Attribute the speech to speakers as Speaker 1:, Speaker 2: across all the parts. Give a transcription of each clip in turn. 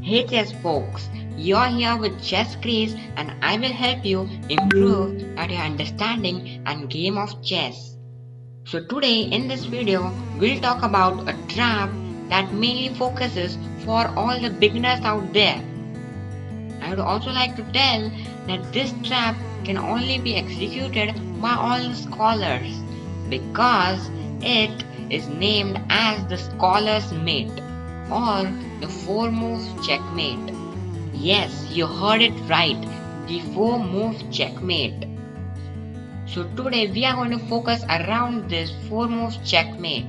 Speaker 1: Hey chess folks, you're here with Chess Craze and I will help you improve at your understanding and game of chess. So today in this video, we'll talk about a trap that mainly focuses for all the beginners out there. I would also like to tell that this trap can only be executed by all the scholars because it is named as the scholar's mate or the four-move checkmate. Yes, you heard it right, the four-move checkmate. So today we are going to focus around this four-move checkmate.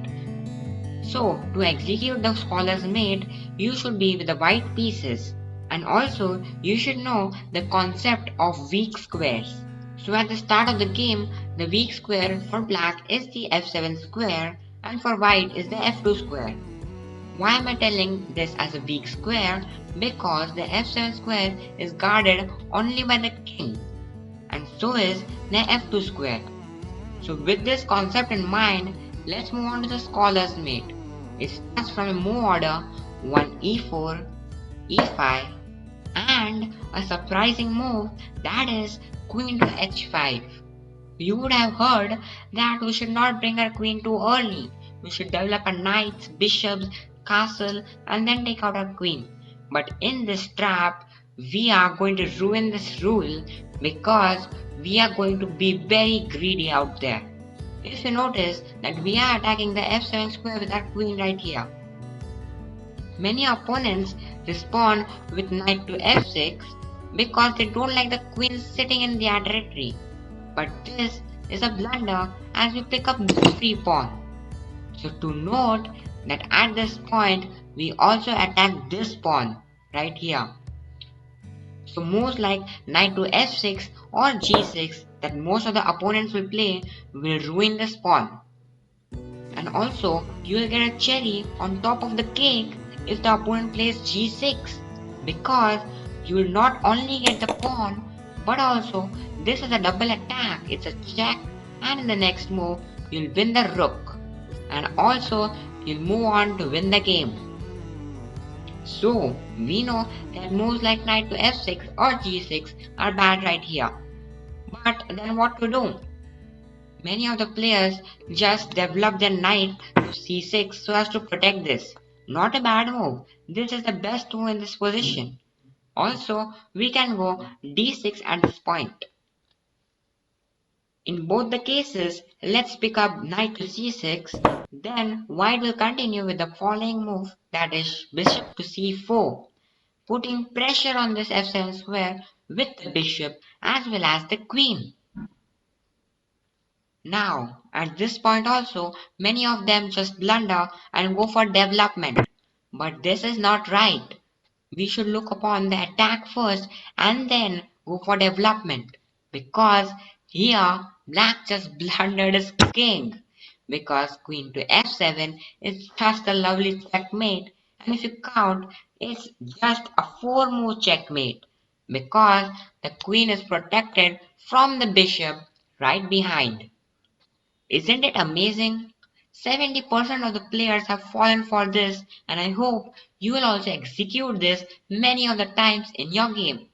Speaker 1: So to execute the scholar's mate, you should be with the white pieces. And also, you should know the concept of weak squares. So at the start of the game, the weak square for black is the f7 square and for white is the f2 square. Why am I telling this as a weak square? Because the f7 square is guarded only by the king and so is the f2 square. So with this concept in mind, let's move on to the scholar's mate. It starts from a move order 1 e4, e5 and a surprising move that is queen to h5. You would have heard that we should not bring our queen too early. We should develop our knights, bishops, castle and then take out our queen. But in this trap, we are going to ruin this rule because we are going to be very greedy out there. If you notice that we are attacking the f7 square with our queen right here. Many opponents respond with knight to f6 because they don't like the queen sitting in their territory. But this is a blunder as we pick up this free pawn. So to note that at this point we also attack this pawn right here. So moves like knight to f6 or g6 that most of the opponents will play will ruin this pawn. And also you will get a cherry on top of the cake if the opponent plays g6 because you will not only get the pawn but also this is a double attack, it's a check and in the next move you'll win the rook and also you'll move on to win the game. So we know that moves like knight to f6 or g6 are bad right here. But then what to do? Many of the players just develop their knight to c6 so as to protect this. Not a bad move. This is the best move in this position. Also, we can go d6 at this point. In both the cases, let's pick up knight to c6. Then white will continue with the following move, that is bishop to c4, putting pressure on this f7 square with the bishop as well as the queen. Now, at this point also, many of them just blunder and go for development. But this is not right. We should look upon the attack first and then go for development. Because here, black just blundered his king. Because queen to f7 is just a lovely checkmate. And if you count, it's just a four-move checkmate. Because the queen is protected from the bishop right behind. Isn't it amazing? 70% of the players have fallen for this and I hope you will also execute this many of the times in your game.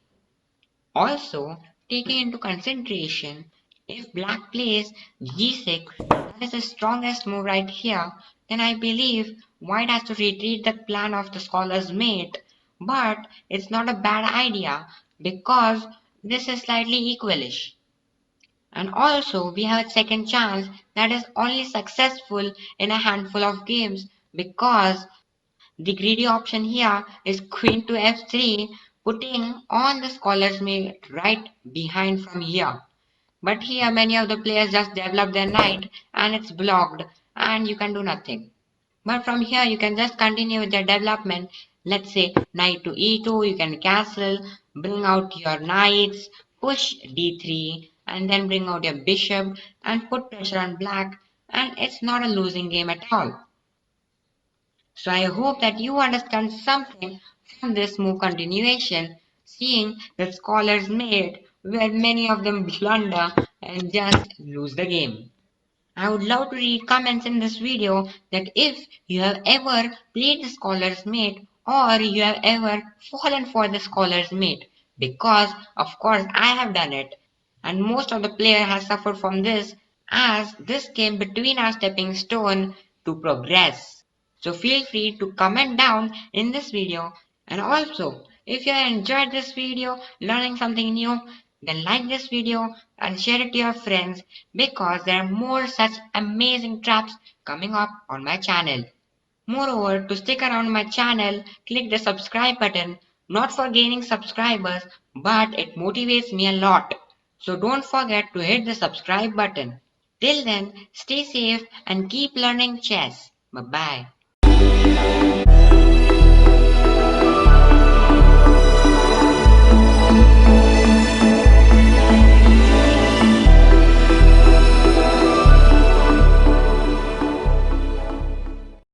Speaker 1: Also, taking into consideration, if black plays g6, that is the strongest move right here, then I believe white has to retreat the plan of the scholar's mate. But it's not a bad idea because this is slightly equalish. And also, we have a second chance that is only successful in a handful of games because the greedy option here is queen to f3, putting on the scholar's mate right behind from here. But here, many of the players just develop their knight and it's blocked and you can do nothing. But from here, you can just continue with your development. Let's say knight to e2, you can castle, bring out your knights, push d3, and then bring out your bishop and put pressure on black. And it's not a losing game at all. So I hope that you understand something from this move continuation, seeing that scholars made where many of them blunder and just lose the game. I would love to read comments in this video that if you have ever played the Scholar's Mate, or you have ever fallen for the scholar's mate, because of course I have done it, and most of the player has suffered from this, as this came between our stepping stone to progress. So feel free to comment down in this video, and also if you have enjoyed this video learning something new, then like this video and share it to your friends, because there are more such amazing traps coming up on my channel. Moreover, to stick around my channel, click the subscribe button, not for gaining subscribers, but it motivates me a lot. So don't forget to hit the subscribe button. Till then, stay safe and keep learning chess. Bye bye.